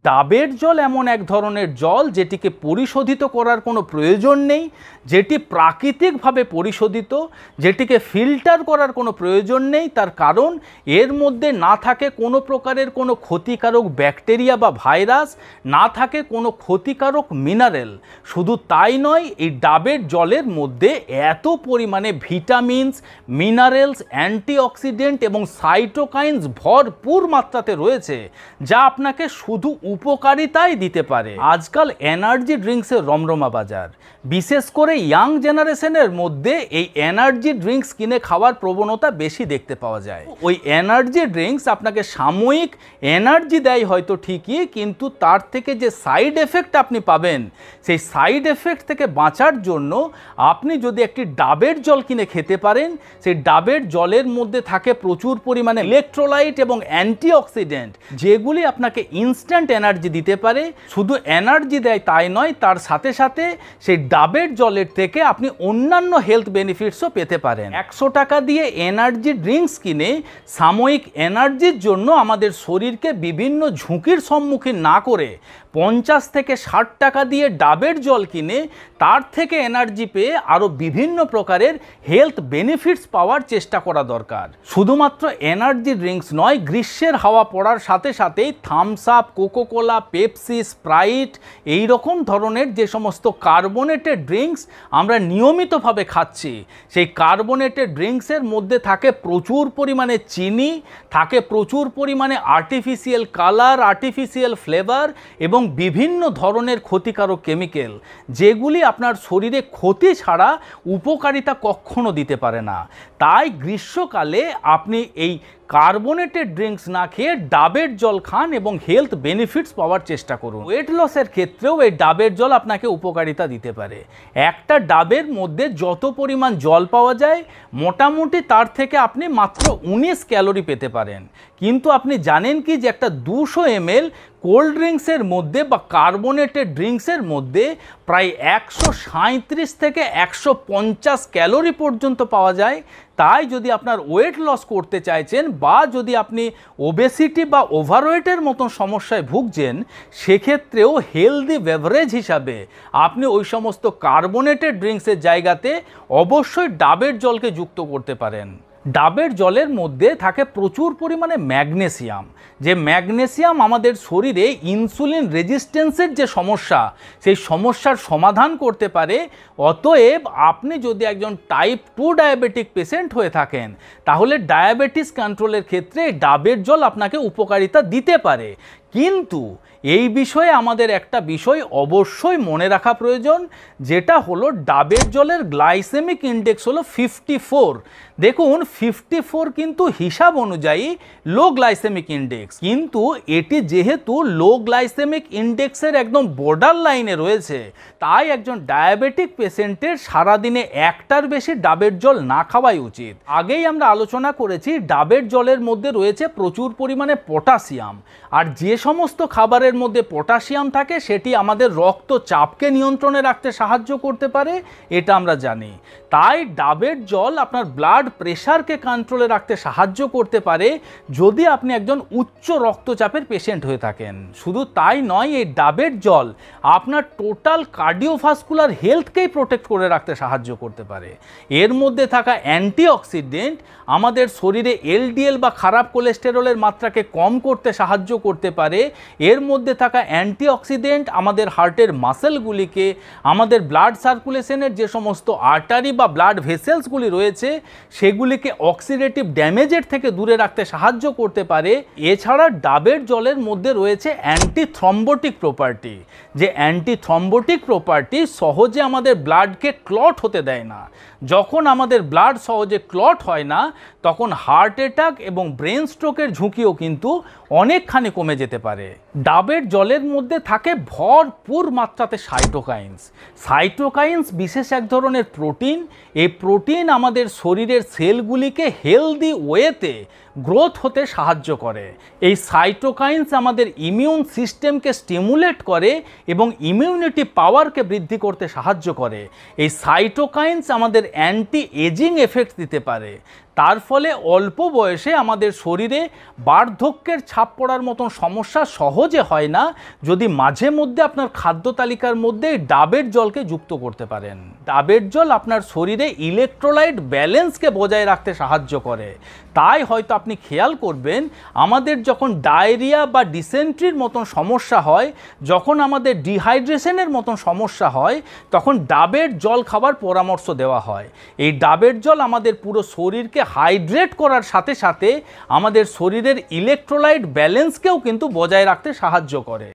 ডাবের জল এমন এক ধরনের জল যেটিকে পরিশোধিত করার কোনো প্রয়োজন নেই, যেটি প্রাকৃতিকভাবে পরিশোধিত, যেটিকে ফিল্টার করার কোনো প্রয়োজন নেই। তার কারণ এর মধ্যে না থাকে কোনো প্রকারের কোনো ক্ষতিকারক ব্যাকটেরিয়া বা ভাইরাস, না থাকে কোনো ক্ষতিকারক মিনারেল। শুধু তাই নয়, এই ডাবের জলের মধ্যে এত পরিমাণে ভিটামিনস, মিনারেলস, অ্যান্টিঅক্সিডেন্ট এবং সাইটোকাইনস ভরপুর মাত্রাতে রয়েছে, যা আপনাকে শুধু উপকারিতাই দিতে পারে। আজকাল এনার্জি ড্রিঙ্কসের রমরমা বাজার, বিশেষ করে ইয়াং জেনারেশনের মধ্যে এই এনার্জি ড্রিঙ্কস কিনে খাওয়ার প্রবণতা বেশি দেখতে পাওয়া যায়। ওই এনার্জি ড্রিঙ্কস আপনাকে সাময়িক এনার্জি দেয় হয়তো ঠিকই, কিন্তু তার থেকে যে সাইড এফেক্ট আপনি পাবেন, সেই সাইড এফেক্ট থেকে বাঁচার জন্য আপনি যদি একটি ডাবের জল কিনে খেতে পারেন, সেই ডাবের জলের মধ্যে থাকে প্রচুর পরিমাণে ইলেকট্রোলাইট এবং অ্যান্টিঅক্সিডেন্ট, যেগুলি আপনাকে ইনস্ট্যান্ট এনার্জি দিতে পারে। শুধু এনার্জি দেয় তাই নয়, তার সাথে সাথে সেই ডাবের জলের থেকে আপনি অন্যান্য হেলথ বেনিফিটসও পেতে পারেন। 100 টাকা দিয়ে এনার্জি ড্রিঙ্কস কিনে সাময়িক এনার্জির জন্য আমাদের শরীরকে বিভিন্ন ঝুঁকির সম্মুখীন না করে 50 থেকে 60 টাকা দিয়ে ডাবের জল কিনে তার থেকে এনার্জি পেয়ে আরও বিভিন্ন প্রকারের হেলথ বেনিফিটস পাওয়ার চেষ্টা করা দরকার। শুধুমাত্র এনার্জি ড্রিঙ্কস নয়, গ্রীষ্মের হাওয়া পড়ার সাথে সাথেই Thums Up, Coca-Cola, Pepsi, Sprite, এই রকম ধরনের যে সমস্ত কার্বোনেটেড ড্রিঙ্কস আমরা নিয়মিতভাবে খাচ্ছি, সেই কার্বোনেটেড ড্রিঙ্কসের মধ্যে থাকে প্রচুর পরিমাণে চিনি, থাকে প্রচুর পরিমাণে আর্টিফিশিয়াল কালার, আর্টিফিশিয়াল ফ্লেভার এবং বিভিন্ন ধরনের ক্ষতিকারক কেমিক্যাল, যেগুলি আপনার শরীরে ক্ষতি ছাড়া উপকারিতা কখনো দিতে পারে না। তাই গ্রীষ্মকালে আপনি এই কার্বোনেটেড ড্রিঙ্কস না খেয়ে ডাবের জল খান এবং হেলথ বেনিফিটস পাওয়ার চেষ্টা করুন। ওয়েট লসের ক্ষেত্রেও এই ডাবের জল আপনাকে উপকারিতা দিতে পারে। একটা ডাবের মধ্যে যত পরিমাণ জল পাওয়া যায়, মোটামুটি তার থেকে আপনি মাত্র 19 ক্যালোরি পেতে পারেন। কিন্তু আপনি জানেন কি যে একটা 200 ml কোল্ড ড্রিঙ্কসের মধ্যে বা কার্বোনেটেড ড্রিঙ্কসের মধ্যে প্রায় 137 থেকে 150 ক্যালোরি পর্যন্ত পাওয়া যায়। তাই যদি আপনার ওয়েট লস করতে চাইছেন বা যদি আপনি ওবেসিটি বা ওভারওয়েটের মতন সমস্যায় ভুগছেন, সেক্ষেত্রেও হেলদি বেভারেজ হিসাবে আপনি ওই সমস্ত কার্বোনেটেড ড্রিঙ্কসের জায়গাতে অবশ্যই ডাবের জলকে যুক্ত করতে পারেন। ডাবের জলের মধ্যে থাকে প্রচুর পরিমাণে ম্যাগনেসিয়াম, যে ম্যাগনেসিয়াম আমাদের শরীরে ইনসুলিন রেজিস্ট্যান্সের যে সমস্যা, সেই সমস্যার সমাধান করতে পারে। অতএব আপনি যদি একজন টাইপ 2 ডায়াবেটিক পেশেন্ট হয়ে থাকেন, তাহলে ডায়াবেটিস কন্ট্রোলের ক্ষেত্রে ডাবের জল আপনাকে উপকারিতা দিতে পারে। কিন্তু এই বিষয়ে আমাদের একটা বিষয় অবশ্যই মনে রাখা প্রয়োজন, যেটা হলো ডাবের জলের গ্লাইসেমিক ইন্ডেক্স হলো 54। দেখুন 54 কিন্তু হিসাব অনুযায়ী লো গ্লাইসেমিক ইন্ডেক্স, কিন্তু এটি যেহেতু লো গ্লাইসেমিক ইন্ডেক্সের একদম বর্ডার লাইনে রয়েছে, তাই একজন ডায়াবেটিক পেশেন্টের সারাদিনে একটার বেশি ডাবের জল না খাওয়াই উচিত। আগেই আমরা আলোচনা করেছি ডাবের জলের মধ্যে রয়েছে প্রচুর পরিমাণে পটাশিয়াম, আর যে সমস্ত খাবারের মধ্যে পটাশিয়াম থাকে সেটি আমাদের রক্তচাপকে নিয়ন্ত্রণে রাখতে সাহায্য করতে পারে, এটা আমরা জানি। তাই ডাবের জল আপনার ব্লাড প্রেশারকে কন্ট্রোলে রাখতে সাহায্য করতে পারে যদি আপনি একজন উচ্চ রক্তচাপের পেশেন্ট হয়ে থাকেন। শুধু তাই নয়, এই ডাবের জল আপনার টোটাল কার্ডিওভাস্কুলার হেলথকেই প্রোটেক্ট করে রাখতে সাহায্য করতে পারে। এর মধ্যে থাকা অ্যান্টিঅক্সিডেন্ট আমাদের শরীরে এলডিএল বা খারাপ কোলেস্টেরলের মাত্রাকে কম করতে সাহায্য করতে পারে। এর মধ্যে থাকা অ্যান্টিঅক্সিডেন্ট আমাদের হার্টের মাসেলগুলিকে, আমাদের ব্লাড সার্কুলেশনের যে সমস্ত আর্টারি বা ব্লাড ভেসেলসগুলি রয়েছে, সেগুলিকে অক্সিডেটিভ ড্যামেজের থেকে দূরে রাখতে সাহায্য করতে পারে। এছাড়া ডাবের জলের মধ্যে রয়েছে অ্যান্টি থ্রম্বোটিক প্রপার্টি, যে অ্যান্টি থ্রম্বোটিক প্রপার্টি সহজে আমাদের ব্লাডকে ক্লট হতে দেয় না। যখন আমাদের ব্লাড সহজে ক্লট হয় না, তখন হার্ট অ্যাটাক এবং ব্রেন স্ট্রোকের ঝুঁকিও কিন্তু অনেকখানি কমে যেতে পারে। ডাবের জলের মধ্যে থাকে ভরপুর মাত্রাতে সাইটোকাইনস। সাইটোকাইনস বিশেষ এক ধরনের প্রোটিন। এই প্রোটিন আমাদের শরীরের সেলগুলিকে হেলদি ওয়েতে গ্রোথ হতে সাহায্য করে। এই সাইটোকাইনস আমাদের ইমিউন সিস্টেমকে স্টিমুলেট করে এবং ইমিউনিটি পাওয়ারকে বৃদ্ধি করতে সাহায্য করে। এই সাইটোকাইনস আমাদের অ্যান্টি এজিং এফেক্ট দিতে পারে। তার ফলে অল্প বয়সে আমাদের শরীরে বার্ধক্যের ছাপ পড়ার মতন সমস্যা সহজে হয় না যদি মাঝে মধ্যে আপনার খাদ্য তালিকার মধ্যে ডাবের জলকে যুক্ত করতে পারেন। ডাবের জল আপনার শরীরে ইলেকট্রোলাইট ব্যালেন্সকে বজায় রাখতে সাহায্য করে। তাই হয়তো আপনি খেয়াল করবেন আমাদের যখন ডায়রিয়া বা ডিসেন্ট্রির মতন সমস্যা হয়, যখন আমাদের ডিহাইড্রেশনের মতন সমস্যা হয়, তখন ডাবের জল খাবার পরামর্শ দেওয়া হয়। এই ডাবের জল আমাদের পুরো শরীরকে হাইড্রেট করার সাথে সাথে আমাদের শরীরের ইলেকট্রোলাইট ব্যালেন্সকেও কিন্তু বজায় রাখতে সাহায্য করে।